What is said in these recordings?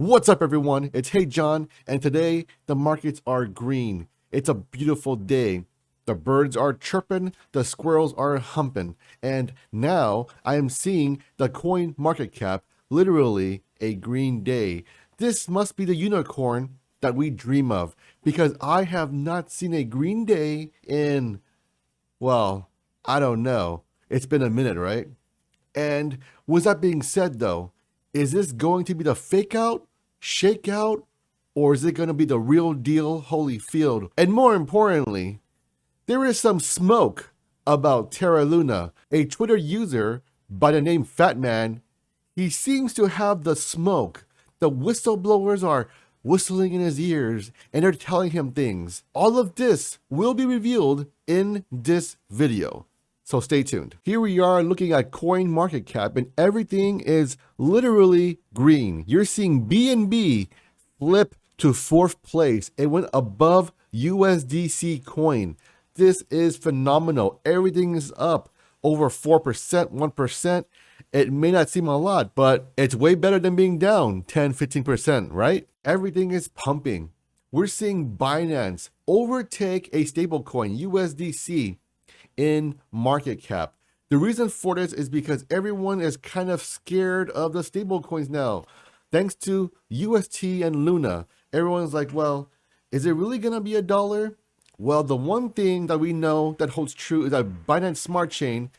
What's up, everyone? It's Hey John, and today the markets are green. It's a beautiful day. The birds are chirping, the squirrels are humping, and now I am seeing the coin market cap literally a green day. This must be the unicorn that we dream of, because I have not seen a green day in, well, I don't know. It's been a minute, right? And with that being said, though, is this going to be the fake out, shake out, or is it going to be the real deal Holyfield? And more importantly, there is some smoke about Terra Luna. A Twitter user by the name Fatman, he seems to have the smoke. The whistleblowers are whistling in his ears and they're telling him things. All of this will be revealed in this video. So stay tuned. Here we are looking at coin market cap and everything is literally green. You're seeing BNB flip to fourth place. It went above USDC coin. This is phenomenal. Everything is up over 4%, 1%. It may not seem a lot, but it's way better than being down 10, 15%, right? Everything is pumping. We're seeing Binance overtake a stablecoin, USDC, in market cap. The reason for this is because everyone is kind of scared of the stable coins now. Thanks to UST and Luna, everyone's like, well, is it really gonna be $1? Well, the one thing that we know that holds true is that Binance Smart Chain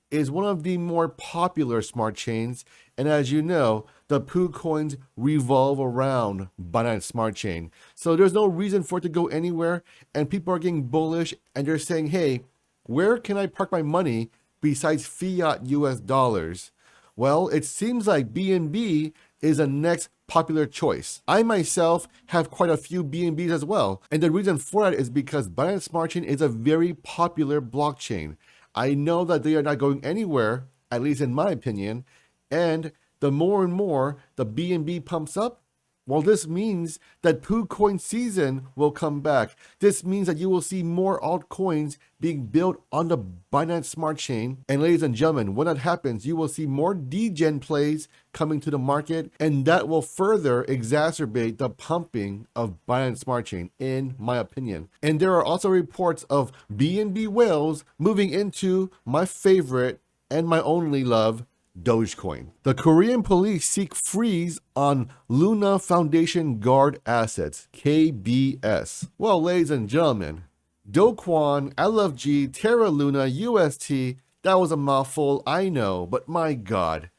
is one of the more popular smart chains, and as you know, the KuCoins revolve around Binance Smart Chain. So there's no reason for it to go anywhere, and people are getting bullish and they're saying, hey, where can I park my money besides fiat US dollars? Well, it seems like BNB is the next popular choice. I myself have quite a few BNBs as well. And the reason for that is because Binance Smart Chain is a very popular blockchain. I know that they are not going anywhere, at least in my opinion. And the more and more the BNB pumps up, well, this means that KuCoin season will come back. This means that you will see more altcoins being built on the Binance Smart Chain. And ladies and gentlemen, when that happens, you will see more degen plays coming to the market, and that will further exacerbate the pumping of Binance Smart Chain, in my opinion. And there are also reports of BNB whales moving into my favorite and my only love, Dogecoin. The Korean police seek freeze on Luna Foundation Guard assets, KBS. Well, ladies and gentlemen, Dokuan, LFG, Terra Luna, UST, that was a mouthful, I know, but my God,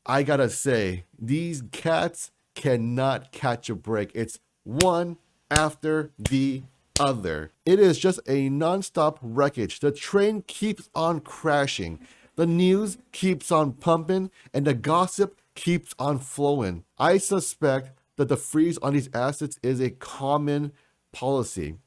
I gotta say, these cats cannot catch a break. It's one after the other. It is just a non-stop wreckage. The train keeps on crashing. The news keeps on pumping and the gossip keeps on flowing. I suspect that the freeze on these assets is a common policy.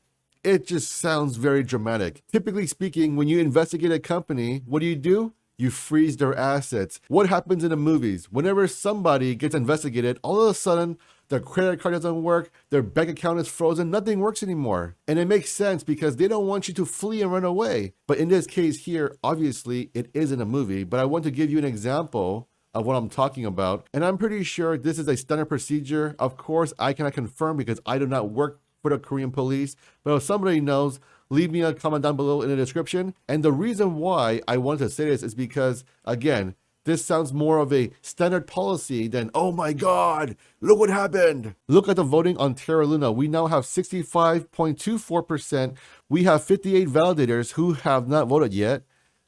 It just sounds very dramatic. Typically speaking, when you investigate a company, what do? You freeze their assets. What happens in the movies? Whenever somebody gets investigated, all of a sudden, their credit card doesn't work, their bank account is frozen, nothing works anymore. And it makes sense because they don't want you to flee and run away. But in this case here, obviously it isn't a movie, but I want to give you an example of what I'm talking about. And I'm pretty sure this is a standard procedure. Of course, I cannot confirm because I do not work for the Korean police, but if somebody knows, leave me a comment down below in the description. And the reason why I wanted to say this is because, again, this sounds more of a standard policy than, oh my God, look what happened. Look at the voting on Terra Luna. We now have 65.24%. We have 58 validators who have not voted yet.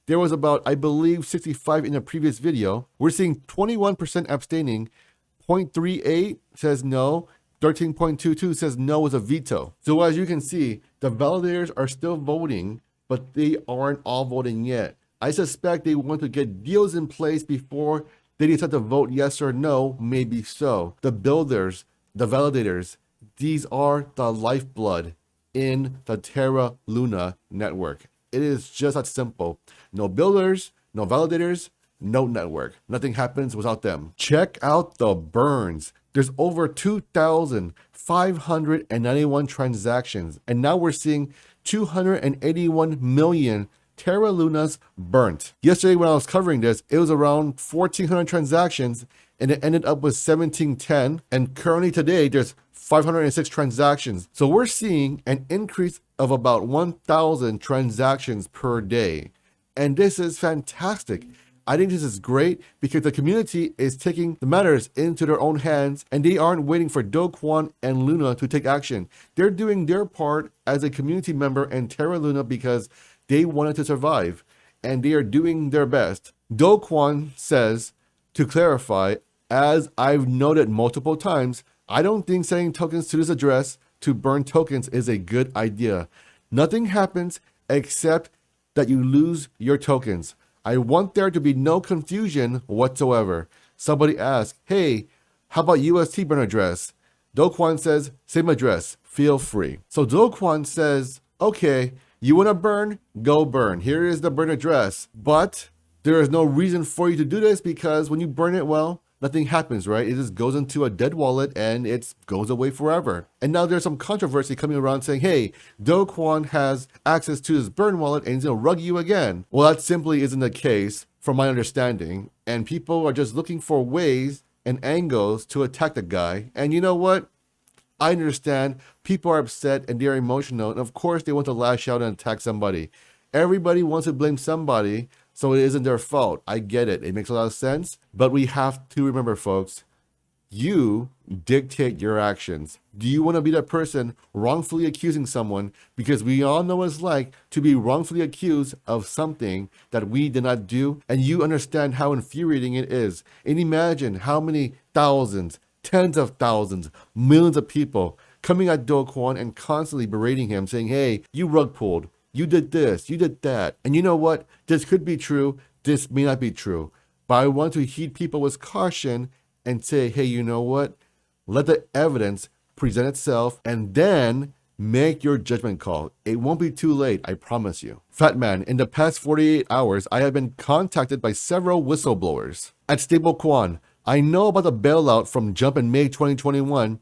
There was about, I believe, 65 in the previous video. We're seeing 21% abstaining. 0.38 says no. 13.22 says no is a veto. So as you can see, the validators are still voting, but they aren't all voting yet. I suspect they want to get deals in place before they decide to vote yes or no, maybe so. The builders, the validators, these are the lifeblood in the Terra Luna network. It is just that simple. No builders, no validators, no network. Nothing happens without them. Check out the burns. There's over 2,591 transactions, and now we're seeing 281 million Terra Luna's burnt. Yesterday when I was covering this, it was around 1,400 transactions and it ended up with 1710. And currently today, there's 506 transactions. So we're seeing an increase of about 1,000 transactions per day. And this is fantastic. I think this is great because the community is taking the matters into their own hands and they aren't waiting for Dokuan and Luna to take action. They're doing their part as a community member in Terra Luna because they wanted to survive and they are doing their best. Dokuan says, to clarify, as I've noted multiple times, I don't think sending tokens to this address to burn tokens is a good idea. Nothing happens except that you lose your tokens. I want there to be no confusion whatsoever. Somebody asks, hey, how about UST burn address? Dokuan says, same address, feel free. So Dokuan says, okay, you want to burn? Go burn. Here is the burn address. But there is no reason for you to do this because when you burn it, well, nothing happens, right? It just goes into a dead wallet and it goes away forever. And now there's some controversy coming around saying, hey, Dokuan has access to his burn wallet and he's gonna rug you again. Well, that simply isn't the case from my understanding. And people are just looking for ways and angles to attack the guy. And you know what? I understand people are upset and they're emotional. And of course they want to lash out and attack somebody. Everybody wants to blame somebody, so it isn't their fault. I get it. It makes a lot of sense. But we have to remember, folks, you dictate your actions. Do you want to be that person wrongfully accusing someone? Because we all know what it's like to be wrongfully accused of something that we did not do. And you understand how infuriating it is. And imagine how many thousands, tens of thousands, millions of people coming at Dokuan and constantly berating him, saying, hey, you rug pulled. You did this, you did that. And you know what? This could be true. This may not be true. But I want to heed people with caution and say, hey, you know what? Let the evidence present itself and then make your judgment call. It won't be too late, I promise you. Fat man, in the past 48 hours, I have been contacted by several whistleblowers. At Stablecoin, I know about the bailout from Jump in May 2021,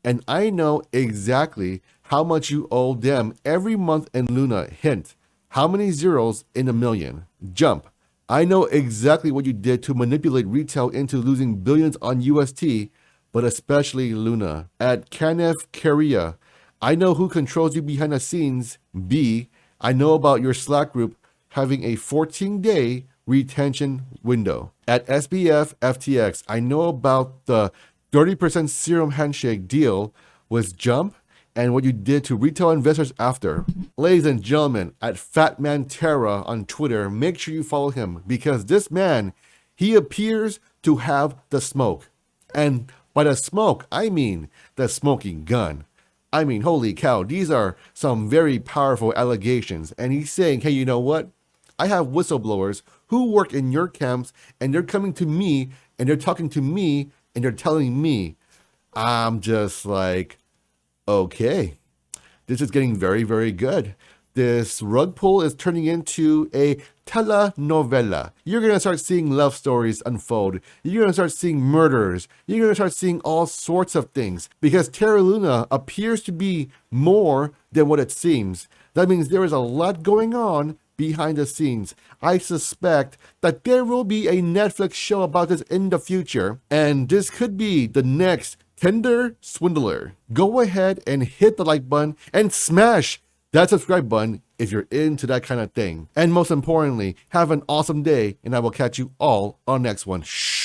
and I know exactly how much you owe them every month in Luna. Hint, how many zeros in a million? Jump, I know exactly what you did to manipulate retail into losing billions on UST, but especially Luna. At Kanef Korea, I know who controls you behind the scenes. B, I know about your Slack group having a 14-day retention window. At SBF FTX, I know about the 30% serum handshake deal with Jump and what you did to retail investors after. Ladies and gentlemen, at Fatman Terra on Twitter, make sure you follow him because this man, he appears to have the smoke. And by the smoke, I mean the smoking gun. I mean, holy cow, these are some very powerful allegations. And he's saying, hey, you know what? I have whistleblowers who work in your camps and they're coming to me and they're talking to me and they're telling me. I'm just like, okay, this is getting very, very good. This rug pull is turning into a telenovela. You're going to start seeing love stories unfold. You're going to start seeing murders. You're going to start seeing all sorts of things because Terra Luna appears to be more than what it seems. That means there is a lot going on behind the scenes. I suspect that there will be a Netflix show about this in the future, and this could be the next Tinder swindler. Go ahead and hit the like button and smash that subscribe button if you're into that kind of thing. And most importantly, have an awesome day, and I will catch you all on the next one. Shh.